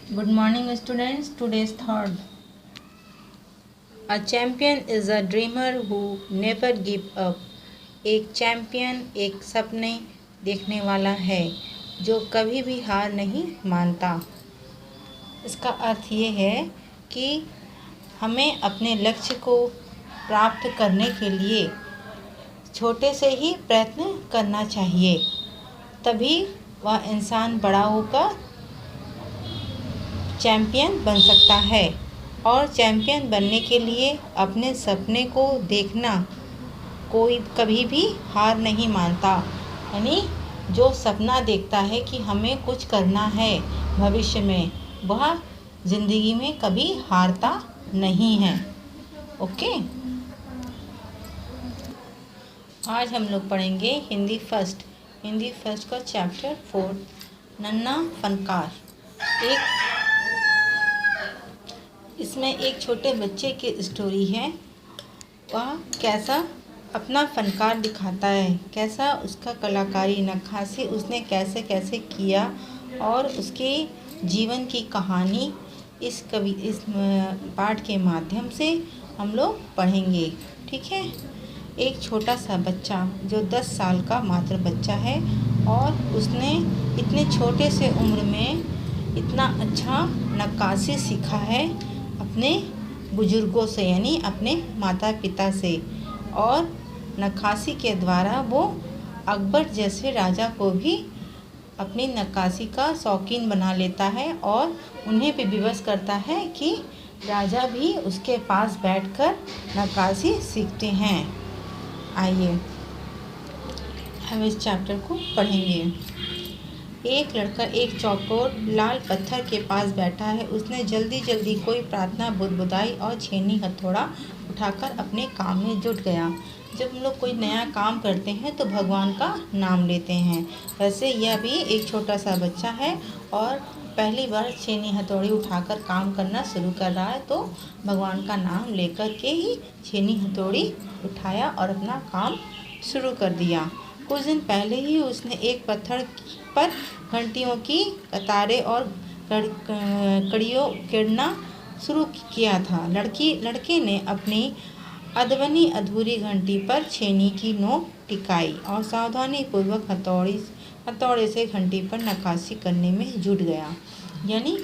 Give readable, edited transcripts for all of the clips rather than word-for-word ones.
Good morning, students. Today's thought. A champion is a dreamer who never give up. एक champion एक सपने देखने वाला है जो कभी भी हार नहीं मानता। इसका अर्थ ये है कि हमें अपने लक्ष्य को प्राप्त करने के लिए छोटे से ही प्रयत्न करना चाहिए, तभी वह इंसान बड़ा होकर चैम्पियन बन सकता है। और चैम्पियन बनने के लिए अपने सपने को देखना, कोई कभी भी हार नहीं मानता। यानी जो सपना देखता है कि हमें कुछ करना है भविष्य में, वह ज़िंदगी में कभी हारता नहीं है। ओके, आज हम लोग पढ़ेंगे हिंदी फर्स्ट का चैप्टर 4 नन्हा फनकार। इसमें एक छोटे बच्चे की स्टोरी है। वह कैसा अपना फनकार दिखाता है, कैसा उसका कलाकारी नक्काशी उसने कैसे कैसे किया, और उसके जीवन की कहानी इस पाठ के माध्यम से हम लोग पढ़ेंगे। ठीक है। एक छोटा सा बच्चा जो 10 साल का मात्र बच्चा है, और उसने इतने छोटे से उम्र में इतना अच्छा नक्काशी सीखा है अपने बुजुर्गों से, यानी अपने माता पिता से। और नक्काशी के द्वारा वो अकबर जैसे राजा को भी अपनी नक्काशी का शौकीन बना लेता है, और उन्हें भी विवश करता है कि राजा भी उसके पास बैठकर नक्काशी सीखते हैं। आइए हम इस चैप्टर को पढ़ेंगे। एक लड़का एक चौकोर लाल पत्थर के पास बैठा है। उसने जल्दी जल्दी कोई प्रार्थना बुदबुदाई और छेनी हथौड़ा उठाकर अपने काम में जुट गया। जब हम लोग कोई नया काम करते हैं तो भगवान का नाम लेते हैं। वैसे यह भी एक छोटा सा बच्चा है और पहली बार छेनी हथौड़ी उठाकर काम करना शुरू कर रहा है, तो भगवान का नाम लेकर के ही छेनी हथौड़ी उठाया और अपना काम शुरू कर दिया। कुछ दिन पहले ही उसने एक पत्थर पर घंटियों की कतारें और कड़ियों किरना शुरू किया था। लड़के ने अपनी अधवनी अधूरी घंटी पर छेनी की नोक टिकाई और सावधानी पूर्वक हथौड़े से घंटी पर नक्काशी करने में जुट गया। यानी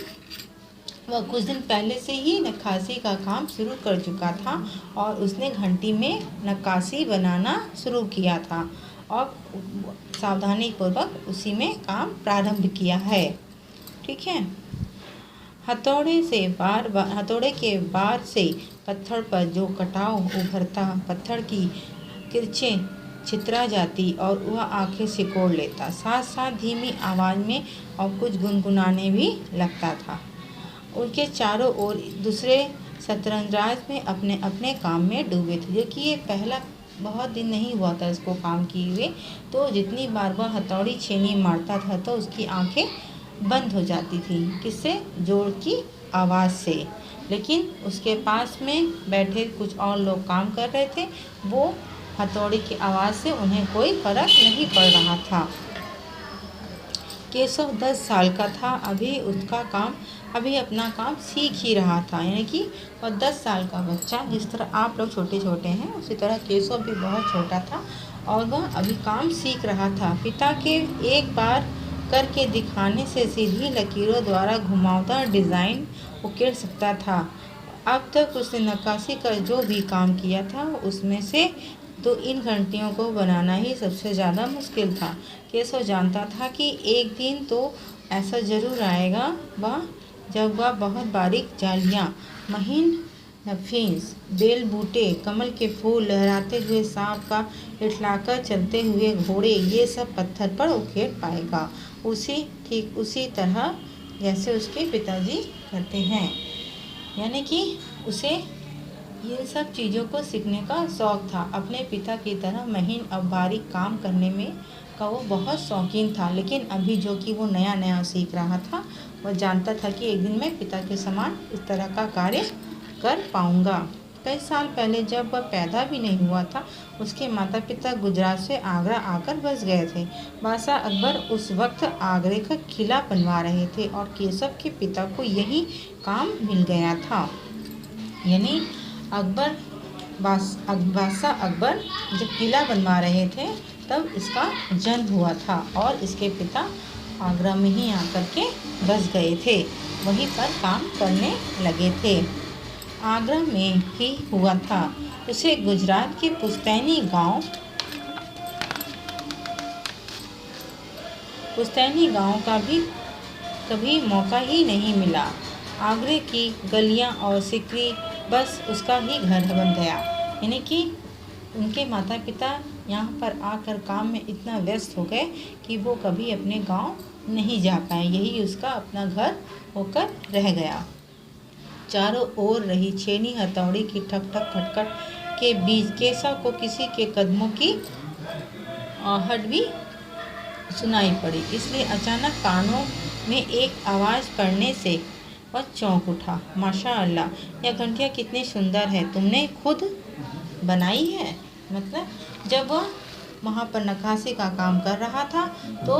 वह कुछ दिन पहले से ही नक्काशी का काम शुरू कर चुका था और उसने घंटी में नक्काशी बनाना शुरू किया था और सावधानी पूर्वक उसी में काम प्रारंभ किया है। ठीक है। हथौड़े के बार से पत्थर पर जो कटाव उभरता, पत्थर की किरचें छितरा जाती और वह आंखें सिकोड़ लेता। साथ साथ धीमी आवाज़ में और कुछ गुनगुनाने भी लगता था। उनके चारों ओर दूसरे शतरंजराज में अपने अपने काम में डूबे थे, जो कि ये पहला बहुत दिन नहीं हुआ था इसको काम किए हुए। तो जितनी बार वह हथौड़ी छेनी मारता था तो उसकी आंखें बंद हो जाती थी। किससे? जोर की आवाज़ से। लेकिन उसके पास में बैठे कुछ और लोग काम कर रहे थे, वो हथौड़ी की आवाज़ से उन्हें कोई फर्क नहीं पड़ रहा था। केशव 10 साल का था। अभी अपना काम सीख ही रहा था। यानी कि वह 10 साल का बच्चा, जिस तरह आप लोग छोटे छोटे हैं उसी तरह केशव भी बहुत छोटा था और वह अभी काम सीख रहा था। पिता के एक बार करके दिखाने से सीधी लकीरों द्वारा घुमावदार डिज़ाइन उकेर सकता था। अब तक उसने नक्काशी का जो भी काम किया था उसमें से तो इन घंटियों को बनाना ही सबसे ज़्यादा मुश्किल था। केशव जानता था कि एक दिन तो ऐसा ज़रूर आएगा जब वह बहुत बारीक जालियाँ, महीन नफीस बेल बूटे, कमल के फूल, लहराते हुए सांप का इठलाकर चलते हुए घोड़े, ये सब पत्थर पर उकेर पाएगा। ठीक उसी तरह जैसे उसके पिताजी करते हैं। यानी कि उसे इन सब चीज़ों को सीखने का शौक़ था। अपने पिता की तरह महीन और बारीक काम करने में का वो बहुत शौकीन था। लेकिन अभी जो कि वो नया नया सीख रहा था, वह जानता था कि एक दिन मैं पिता के समान इस तरह का कार्य कर पाऊँगा। कई साल पहले जब वह पैदा भी नहीं हुआ था, उसके माता पिता गुजरात से आगरा आकर बस गए थे। बादशाह अकबर उस वक्त आगरे का किला बनवा रहे थे और केशव के पिता को यही काम मिल गया था। यानी बादशाह अकबर जब किला बनवा रहे थे तब इसका जन्म हुआ था और इसके पिता आगरा में ही आकर के बस गए थे, वहीं पर काम करने लगे थे। आगरा में ही हुआ था। उसे गुजरात के पुश्तैनी गांव का भी कभी मौका ही नहीं मिला। आगरे की गलियां और सिकरी बस उसका ही घर बन गया। यानी कि उनके माता पिता यहाँ पर आकर काम में इतना व्यस्त हो गए कि वो कभी अपने गांव नहीं जा पाए। यही उसका अपना घर होकर रह गया। चारों ओर रही छेनी हथौड़ी की ठक ठक खटखट के बीच केशव को किसी के कदमों की आहट भी सुनाई पड़ी। इसलिए अचानक कानों में एक आवाज़ पड़ने से वह चौंक उठा। माशाअल्लाह, यह घंटियाँ कितनी सुंदर है, तुमने खुद बनाई है? मतलब जब वह वहाँ पर नक्काशी का काम कर रहा था तो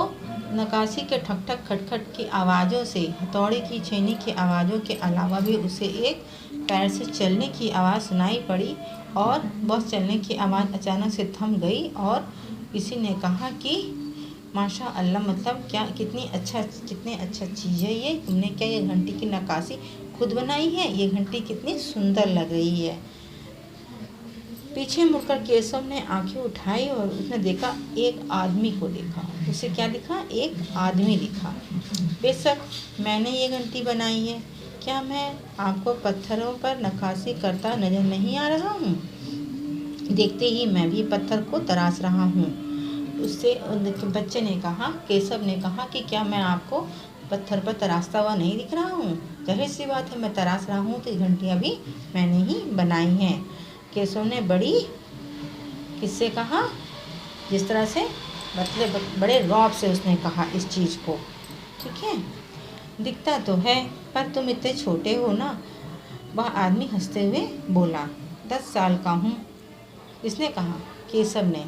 नक्काशी के ठक ठक खटखट की आवाज़ों से, हथौड़ी की छेनी की आवाज़ों के अलावा भी उसे एक पैर से चलने की आवाज़ सुनाई पड़ी और वह चलने की आवाज़ अचानक से थम गई और किसी ने कहा कि माशाअल्लाह, मतलब क्या कितनी अच्छा चीज़ है ये, तुमने क्या ये घंटी की नक्काशी खुद बनाई है? ये घंटी कितनी सुंदर लग रही है। पीछे मुड़कर केशव ने आंखें उठाई और उसने देखा, एक आदमी को देखा। उसे क्या दिखा? एक आदमी दिखा। बेशक मैंने ये घंटी बनाई है, क्या मैं आपको पत्थरों पर नक्काशी करता नजर नहीं आ रहा हूँ? देखते ही मैं भी पत्थर को तराश रहा हूँ। उससे बच्चे ने कहा, केशव ने कहा कि क्या मैं आपको पत्थर पर तराशता हुआ नहीं दिख रहा हूँ? जाहिर सी बात है, मैं तराश रहा हूँ तो ये घंटियाँ भी मैंने ही बनाई हैं। केशव ने बड़ी किससे कहा, जिस तरह से मतलब बड़े रौब से उसने कहा इस चीज़ को। ठीक है, दिखता तो है पर तुम इतने छोटे हो ना। वह आदमी हंसते हुए बोला, 10 साल का हूँ, इसने कहा। केशव ने,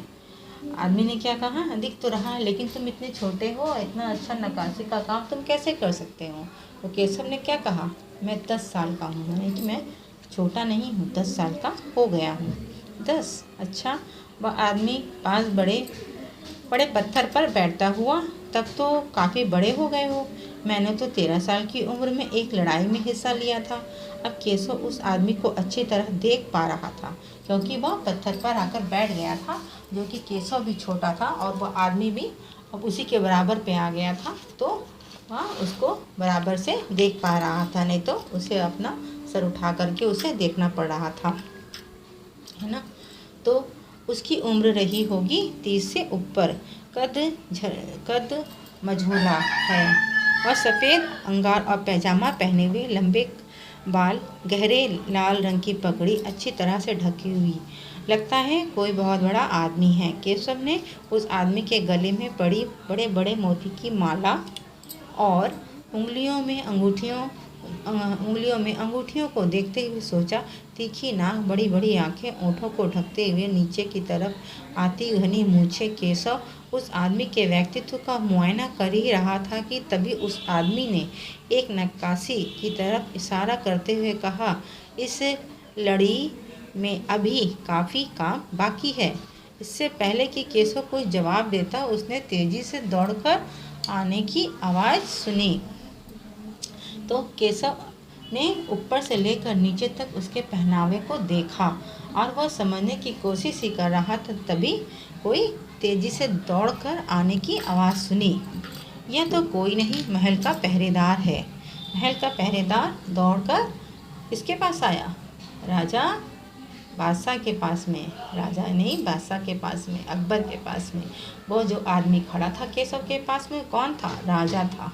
आदमी ने क्या कहा, दिख तो रहा है लेकिन तुम इतने छोटे हो, इतना अच्छा नक्काशी का काम तुम कैसे कर सकते हो? तो केशव ने क्या कहा, मैं 10 साल का हूँ, यानी कि मैं छोटा नहीं हूँ, 10 साल का हो गया हूँ। 10? अच्छा। वह आदमी पास बड़े पत्थर पर बैठता हुआ, तब तो काफ़ी बड़े हो गए हो। मैंने तो 13 साल की उम्र में एक लड़ाई में हिस्सा लिया था। अब केशव उस आदमी को अच्छी तरह देख पा रहा था क्योंकि वह पत्थर पर आकर बैठ गया था, जो कि केशव भी छोटा था और वह आदमी भी अब उसी के बराबर पे आ गया था, तो वह उसको बराबर से देख पा रहा था, नहीं तो उसे अपना सर उठा करके उसे देखना पड़ रहा था, है ना। तो उसकी उम्र रही होगी 30 से ऊपर। कद मझोला है और सफ़ेद अंगार और पैजामा पहने हुए, लंबे बाल, गहरे लाल रंग की पगड़ी अच्छी तरह से ढकी हुई। लगता है कोई बहुत बड़ा आदमी है। केशव ने उस आदमी के गले में पड़ी बड़े बड़े मोती की माला और उंगलियों में अंगूठियों को देखते हुए सोचा, तीखी नाक, बड़ी बड़ी आंखें, ओंठों को ढकते हुए नीचे की तरफ आती घनी मूछें। केशव उस आदमी के व्यक्तित्व का मुआयना कर ही रहा था कि तभी उस आदमी ने एक नक्काशी की तरफ इशारा करते हुए कहा, इस लड़ी में अभी काफ़ी काम बाकी है। इससे पहले कि केशव कोई जवाब देता, उसने तेजी से दौड़कर आने की आवाज़ सुनी। तो केशव ने ऊपर से लेकर नीचे तक उसके पहनावे को देखा और वह समझने की कोशिश ही कर रहा था, तभी कोई तेजी से दौड़कर आने की आवाज़ सुनी। यह तो कोई नहीं, महल का पहरेदार है। महल का पहरेदार दौड़कर किसके पास आया? बादशाह के पास में। राजा नहीं, बादशाह के पास में, अकबर के पास में। वो जो आदमी खड़ा था केशव के पास में, कौन था? राजा था।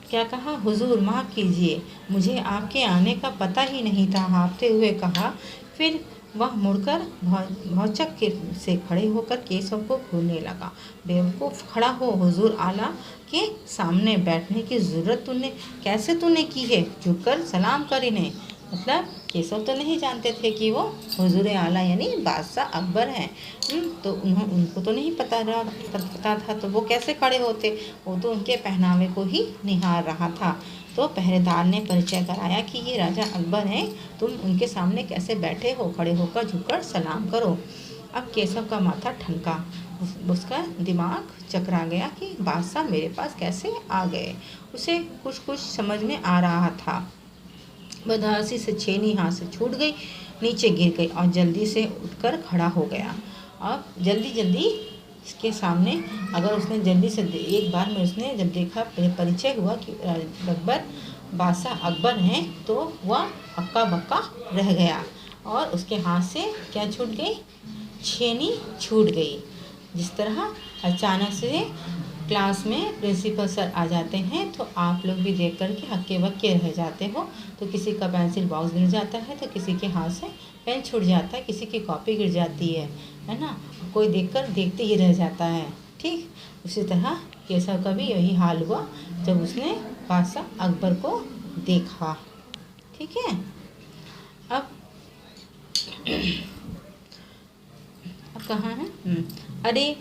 क्या कहा? हुजूर माफ़ कीजिए, मुझे आपके आने का पता ही नहीं था, हाँफते हुए कहा। फिर वह मुड़कर भौचक से खड़े होकर केशव को घूरने लगा। बेवकूफ़, खड़ा हो, हुजूर आला के सामने बैठने की ज़रूरत तूने की है? झुककर सलाम कर इन्हें। मतलब केशव तो नहीं जानते थे कि वो हुजूर आला यानी बादशाह अकबर हैं। तो उनको तो नहीं पता था, तो वो कैसे खड़े होते। वो तो उनके पहनावे को ही निहार रहा था। तो पहरेदार ने परिचय कराया कि ये राजा अकबर हैं, तुम उनके सामने कैसे बैठे हो, खड़े होकर झुककर सलाम करो। अब केशव का माथा ठनका, उसका दिमाग चकरा गया कि बादशाह मेरे पास कैसे आ गए। उसे कुछ कुछ समझ में आ रहा था। बदहवासी से छेनी हाथ से छूट गई, नीचे गिर गई और जल्दी से उठकर खड़ा हो गया। अब जल्दी इसके सामने अगर उसने जल्दी से एक बार में उसने जब देखा, परिचय हुआ कि अकबर बादशाह अकबर हैं, तो वह हक्का बक्का रह गया और उसके हाथ से क्या छूट गई, छेनी छूट गई। जिस तरह अचानक से क्लास में प्रिंसिपल सर आ जाते हैं तो आप लोग भी देख कर के हक्के बक्के रह जाते हो। तो किसी का पेंसिल बॉक्स गिर जाता है, तो किसी के हाथ से पेन छूट जाता है, किसी की कॉपी गिर जाती है ना, कोई देखते ही रह जाता है। ठीक उसी तरह केशव का भी यही हाल हुआ जब उसने बादशाह अकबर को देखा। ठीक है, अब कहाँ है? अरे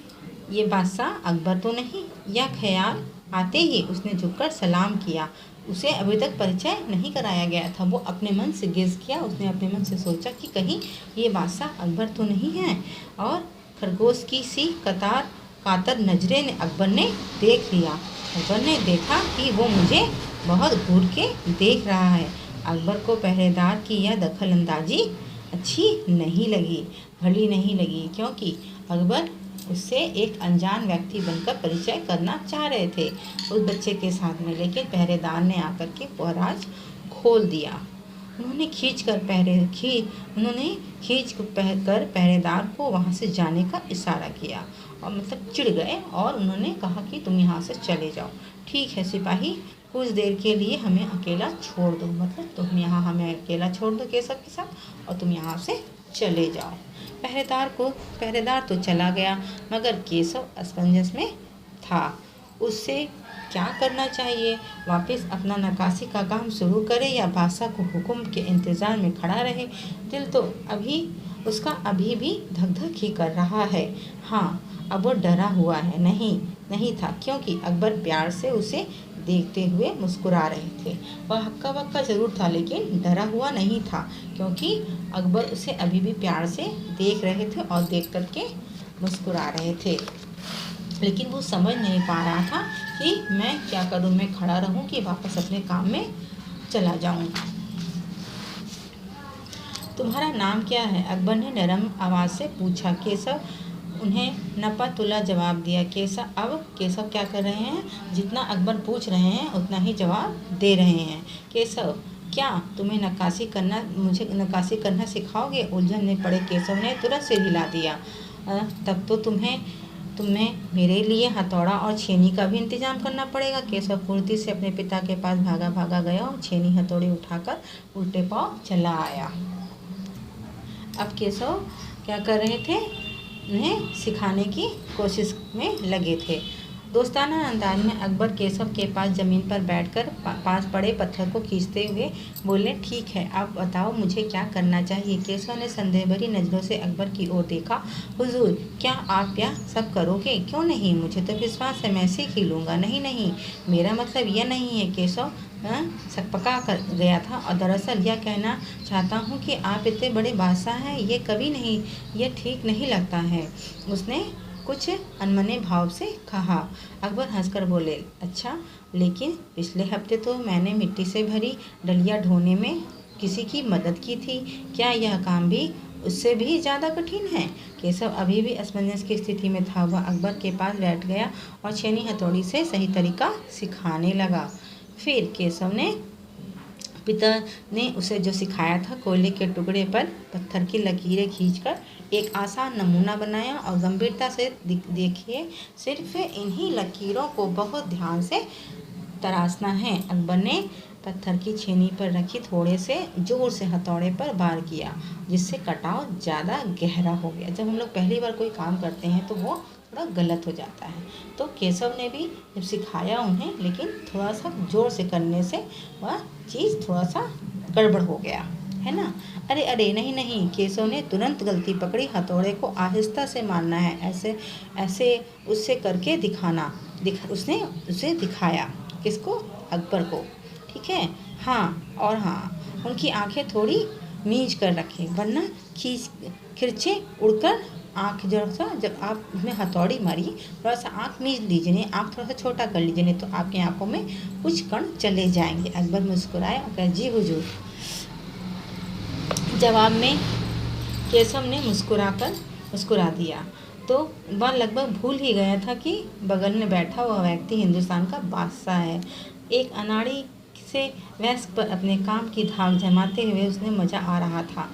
ये बादशाह अकबर तो नहीं, यह ख्याल आते ही उसने झुककर सलाम किया। उसे अभी तक परिचय नहीं कराया गया था। वो अपने मन से गेस किया, उसने अपने मन से सोचा कि कहीं ये बादशाह अकबर तो नहीं है। और खरगोश की सी कातर नजरें ने अकबर ने देख लिया। अकबर ने देखा कि वो मुझे बहुत घूर के देख रहा है। अकबर को पहरेदार की यह दखल अंदाजी अच्छी नहीं लगी, भली नहीं लगी, क्योंकि अकबर उससे एक अनजान व्यक्ति बनकर परिचय करना चाह रहे थे उस बच्चे के साथ में। लेकिन पहरेदार ने आकर के वह राज खोल दिया। उन्होंने खींच कर पहरेदार को वहाँ से जाने का इशारा किया और मतलब चिढ़ गए और उन्होंने कहा कि तुम यहाँ से चले जाओ। ठीक है सिपाही, कुछ देर के लिए हमें अकेला छोड़ दो, मतलब तुम यहाँ हमें अकेला छोड़ दो केशव के साथ और तुम यहाँ से चले जाओ। पहरेदार तो चला गया, मगर केशव असमंजस में था। उससे क्या करना चाहिए, वापस अपना नक्काशी का काम शुरू करे या बादशाह को हुक्म के इंतज़ार में खड़ा रहे। दिल तो उसका अभी भी धक धक ही कर रहा है। हाँ, अब वो डरा हुआ है नहीं था, क्योंकि अकबर प्यार से उसे देखते हुए मुस्कुरा रहे थे। वह हक्का बक्का जरूर था, लेकिन डरा हुआ नहीं था, क्योंकि अकबर उसे अभी भी प्यार से देख रहे थे और देख करके मुस्कुरा रहे थे। लेकिन वो समझ नहीं पा रहा था कि मैं क्या करूं, मैं खड़ा रहूं कि वापस अपने काम में चला जाऊं। तुम्हारा नाम क्या है? अकबर ने नरम आवाज़ से पूछा। केशव उन्हें नपा तुला जवाब दिया। केशव क्या कर रहे हैं, जितना अकबर पूछ रहे हैं उतना ही जवाब दे रहे हैं। केशव, क्या तुम्हें मुझे नक्काशी करना सिखाओगे? उलझन में पड़े केशव ने तुरंत सिर हिला दिया। तब तो तुम्हें मेरे लिए हथौड़ा और छेनी का भी इंतजाम करना पड़ेगा। केशव फुर्ती से अपने पिता के पास भागा गया और छेनी हथौड़ी उठाकर उल्टे पाँव चला आया। अब केशव क्या कर रहे थे, उन्हें सिखाने की कोशिश में लगे थे। दोस्ताना अंदाज में अकबर केशव के पास ज़मीन पर बैठकर पास पड़े पत्थर को खींचते हुए बोले, ठीक है, आप बताओ मुझे क्या करना चाहिए। केशव ने संदेह भरी नज़रों से अकबर की ओर देखा। हुजूर, क्या आप यह सब करोगे? क्यों नहीं, मुझे तो विश्वास है, मैं सीख ही लूँगा। नहीं, मेरा मतलब यह नहीं है। केशव सकपका कर गया था और दरअसल यह कहना चाहता हूँ कि आप इतने बड़े बादशाह हैं, ये ठीक नहीं लगता है। उसने कुछ अनमने भाव से कहा। अकबर हंसकर बोले, अच्छा, लेकिन पिछले हफ्ते तो मैंने मिट्टी से भरी डलिया ढोने में किसी की मदद की थी। क्या यह काम भी उससे भी ज़्यादा कठिन है? केशव अभी भी असमंजस की स्थिति में था। वह अकबर के पास बैठ गया और छेनी हथौड़ी से सही तरीका सिखाने लगा। फिर केशव ने पिता ने उसे जो सिखाया था, कोयले के टुकड़े पर पत्थर की लकीरें खींचकर एक आसान नमूना बनाया और गंभीरता से देखिए, सिर्फ इन्हीं लकीरों को बहुत ध्यान से तराशना है। अकबर ने पत्थर की छेनी पर रखी थोड़े से जोर से हथौड़े पर वार किया, जिससे कटाव ज़्यादा गहरा हो गया। जब हम लोग पहली बार कोई काम करते हैं तो वो थोड़ा गलत हो जाता है। तो केशव ने भी जब सिखाया उन्हें, लेकिन थोड़ा सा जोर से करने से वह चीज़ थोड़ा सा गड़बड़ हो गया, है ना। अरे अरे नहीं नहीं, केशव ने तुरंत गलती पकड़ी, हथौड़े को आहिस्ता से मारना है, ऐसे ऐसे उससे करके दिखाना। उसने उसे दिखाया। किसको? अकबर को। ठीक है। हाँ और हाँ, उनकी आंखें थोड़ी मींच कर रखें, वरना खींच खिरचे उड़कर आँख जब आप उसमें हथौड़ी मारी, थोड़ा सा आँख मीच लीजिए, नहीं आँख थोड़ा सा छोटा कर लीजिए, नहीं तो आपकी आँखों में कुछ कण चले जाएंगे। अकबर मुस्कुराए और कहा, जी हुजूर। जवाब में केशव ने मुस्कुरा दिया। तो वह लगभग भूल ही गया था कि बगल में बैठा हुआ व्यक्ति हिंदुस्तान का बादशाह है। एक अनाड़ी से वयस्क पर अपने काम की धाक जमाते हुए उसने मज़ा आ रहा था।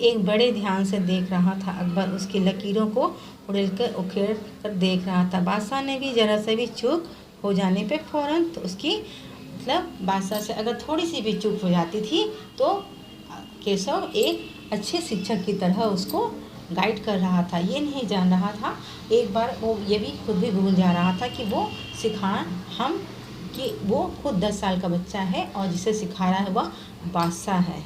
एक बड़े ध्यान से देख रहा था अकबर, उसकी लकीरों को उखेड़ कर देख रहा था। बादशाह ने भी जरा से भी चूक हो जाने पे फौरन तो उसकी बादशाह से अगर थोड़ी सी भी चूक हो जाती थी तो केशव एक अच्छे शिक्षक की तरह उसको गाइड कर रहा था। ये नहीं जान रहा था, एक बार वो ये भी खुद भी भूल जा रहा था कि वो कि वो खुद 10 साल का बच्चा है और जिसे सिखा रहा है वह बादशाह है।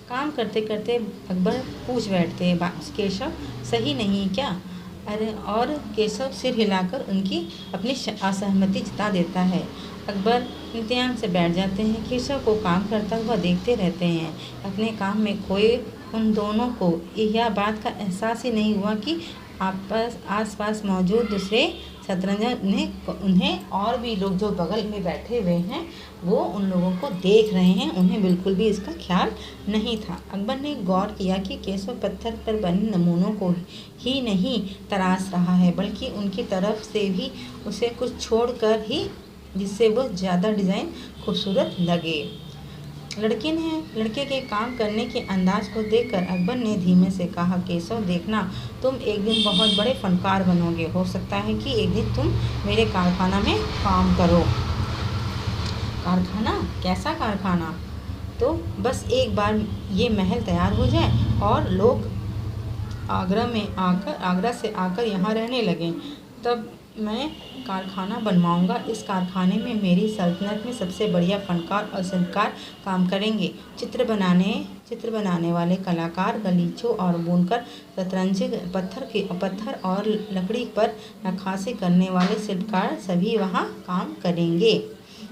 काम करते करते अकबर पूछ बैठते, केशव सही नहीं क्या? अरे और केशव सिर हिलाकर उनकी अपनी असहमति जता देता है। अकबर इम्तिहान से बैठ जाते हैं। केशव को काम करता हुआ देखते रहते हैं। अपने काम में खोए उन दोनों को यह बात का एहसास ही नहीं हुआ कि आसपास मौजूद दूसरे शतरंज ने उन्हें और भी लोग जो बगल में बैठे हुए हैं वो उन लोगों को देख रहे हैं। उन्हें बिल्कुल भी इसका ख्याल नहीं था। अकबर ने गौर किया कि केशव पत्थर पर बने नमूनों को ही नहीं तराश रहा है, बल्कि उनकी तरफ से भी उसे कुछ छोड़कर ही, जिससे वो ज़्यादा डिज़ाइन खूबसूरत लगे। लड़के के काम करने के अंदाज को देखकर अकबर ने धीमे से कहा, केशव देखना, तुम एक दिन बहुत बड़े फनकार बनोगे। हो सकता है कि एक दिन तुम मेरे कारखाना में काम करो। कारखाना? कैसा कारखाना? तो बस एक बार ये महल तैयार हो जाए और लोग आगरा से आकर यहाँ रहने लगें, तब मैं कारखाना बनवाऊंगा। इस कारखाने में मेरी सल्तनत में सबसे बढ़िया फनकार और शिल्पकार काम करेंगे। चित्र बनाने वाले कलाकार, गलीचों और बुनकर, शतरंज, पत्थर और लकड़ी पर नक्काशी करने वाले शिल्पकार सभी वहाँ काम करेंगे।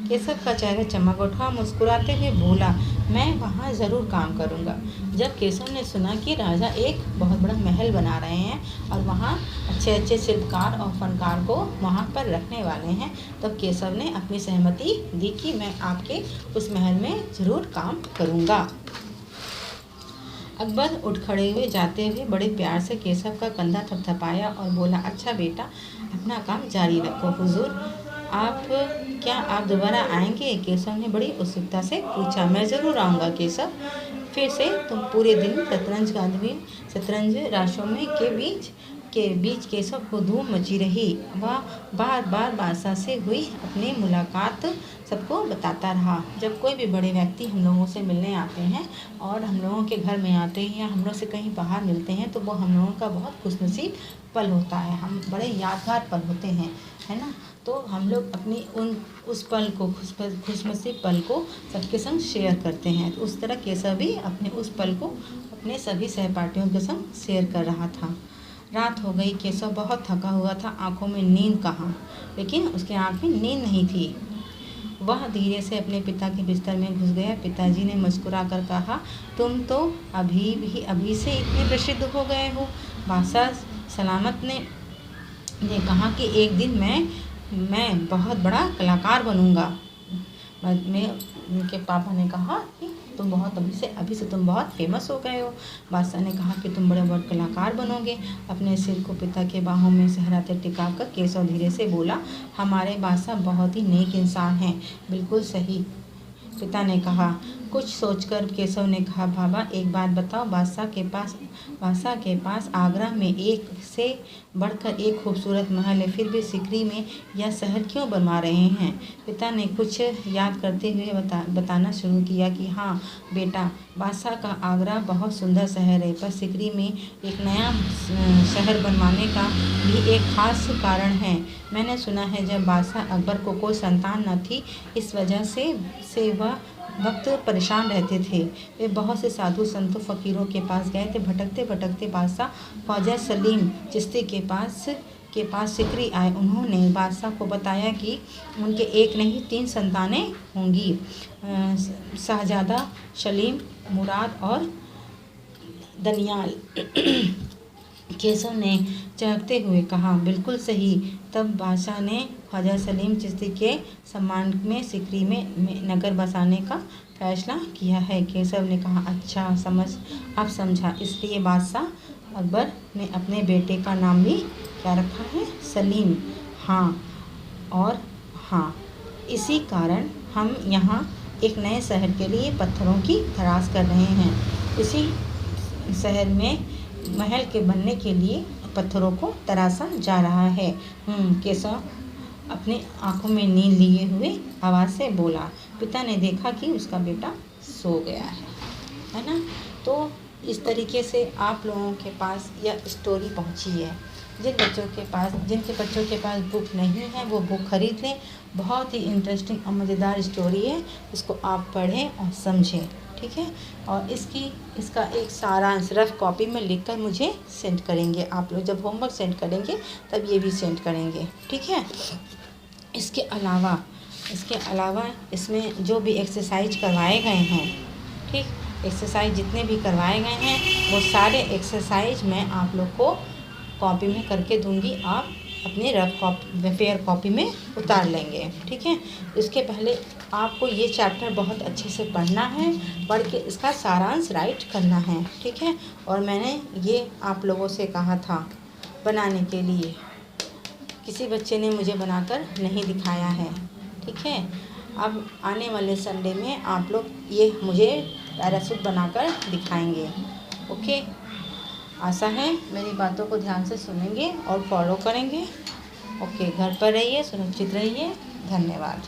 केशव का चेहरा चमक उठा, मुस्कुराते हुए बोला, मैं वहाँ ज़रूर काम करूँगा। जब केशव ने सुना कि राजा एक बहुत बड़ा महल बना रहे हैं और वहाँ अच्छे अच्छे शिल्पकार और फनकार को वहाँ पर रखने वाले हैं, तब केशव ने अपनी सहमति दी कि मैं आपके उस महल में ज़रूर काम करूँगा। अकबर उठ खड़े हुए जाते हुए बड़े प्यार से केशव का कंधा थपथपाया और बोला, अच्छा बेटा, अपना काम जारी रखो। हुजूर, क्या आप दोबारा आएंगे? केशव ने बड़ी उत्सुकता से पूछा। मैं ज़रूर आऊँगा केशव। फिर से तुम पूरे दिन शतरंज राशों में के बीच केशव को धूम मची रही। वह बार बार बादशाह से हुई अपनी मुलाकात सबको बताता रहा। जब कोई भी बड़े व्यक्ति हम लोगों से मिलने आते हैं और हम लोगों के घर में आते हैं या हम लोग से कहीं बाहर मिलते हैं, तो वो हम लोगों का बहुत खुशनसीब पल होता है। हम बड़े यादगार पल होते हैं, है ना। तो हम लोग अपनी उस पल को, खुशनसीब पल को सबके संग शेयर करते हैं। तो उस तरह केशव भी अपने उस पल को अपने सभी सहपाठियों के संग शेयर कर रहा था। रात हो गई। केशव बहुत थका हुआ था। आंखों में नींद कहाँ, लेकिन उसके आँख में नींद नहीं थी। वह धीरे से अपने पिता के बिस्तर में घुस गया। पिताजी ने मुस्कुरा कर कहा, तुम तो अभी से इतने प्रसिद्ध हो गए हो। बादशाह सलामत ने कहा कि एक दिन मैं बहुत बड़ा कलाकार बनूंगा। उनके पापा ने कहा कि अभी से तुम बहुत फेमस हो गए हो। बादशाह ने कहा कि तुम बड़े कलाकार बनोगे। अपने सिर को पिता के बाहों में सहराते टिकाकर केशव धीरे से बोला, हमारे बादशाह बहुत ही नेक इंसान हैं। बिल्कुल सही, पिता ने कहा। कुछ सोचकर केशव ने कहा, बाबा एक बात बताओ, बादशाह के पास आगरा में एक से बढ़कर एक खूबसूरत महल है, फिर भी सिकरी में यह शहर क्यों बनवा रहे हैं? पिता ने कुछ याद करते हुए बताना शुरू किया कि हाँ बेटा, बादशाह का आगरा बहुत सुंदर शहर है, पर सिकरी में एक नया शहर बनवाने का भी एक खास कारण है। मैंने सुना है जब बादशाह अकबर को कोई संतान न थी, इस वजह से वह वक्त परेशान रहते थे। वे बहुत से साधु संतों फ़कीरों के पास गए थे। भटकते भटकते बादशाह ख्वाजा सलीम चिश्ती के पास सिकरी आए। उन्होंने बादशाह को बताया कि उनके एक नहीं 3 संतानें होंगी, शहजादा सलीम, मुराद और दनियाल। केशव ने चहकते हुए कहा, बिल्कुल सही। तब बादशाह ने ख्वाजा सलीम चिश्ती के सम्मान में सिकरी में नगर बसाने का फैसला किया है। केशव ने कहा, अच्छा, अब समझा। इसलिए बादशाह अकबर ने अपने बेटे का नाम भी क्या रखा है? सलीम। हाँ और हाँ, इसी कारण हम यहाँ एक नए शहर के लिए पत्थरों की तलाश कर रहे हैं। इसी शहर में महल के बनने के लिए पत्थरों को तराशा जा रहा है। केशव अपनी आंखों में नींद लिए हुए आवाज़ से बोला। पिता ने देखा कि उसका बेटा सो गया है ना। तो इस तरीके से आप लोगों के पास यह स्टोरी पहुंची है। जिनके बच्चों के पास बुक नहीं है वो बुक खरीद लें। बहुत ही इंटरेस्टिंग और मज़ेदार स्टोरी है। इसको आप पढ़ें और समझें, ठीक है। और इसका एक सारांश रफ कॉपी में लिखकर मुझे सेंड करेंगे। आप लोग जब होमवर्क सेंड करेंगे तब ये भी सेंड करेंगे, ठीक है। इसके अलावा इसमें जो भी एक्सरसाइज करवाए गए हैं, ठीक, एक्सरसाइज जितने भी करवाए गए हैं वो सारे एक्सरसाइज मैं आप लोग को कॉपी में करके दूंगी। आप अपने रफ कॉपी फेयर कॉपी में उतार लेंगे, ठीक है। इसके पहले आपको ये चैप्टर बहुत अच्छे से पढ़ना है, पढ़ के इसका सारांश राइट करना है, ठीक है। और मैंने ये आप लोगों से कहा था बनाने के लिए, किसी बच्चे ने मुझे बनाकर नहीं दिखाया है, ठीक है। अब आने वाले संडे में आप लोग ये मुझे पैराशूट बनाकर दिखाएंगे, ओके। आशा है मेरी बातों को ध्यान से सुनेंगे और फॉलो करेंगे, ओके। घर पर रहिए, सुरक्षित रहिए। धन्यवाद।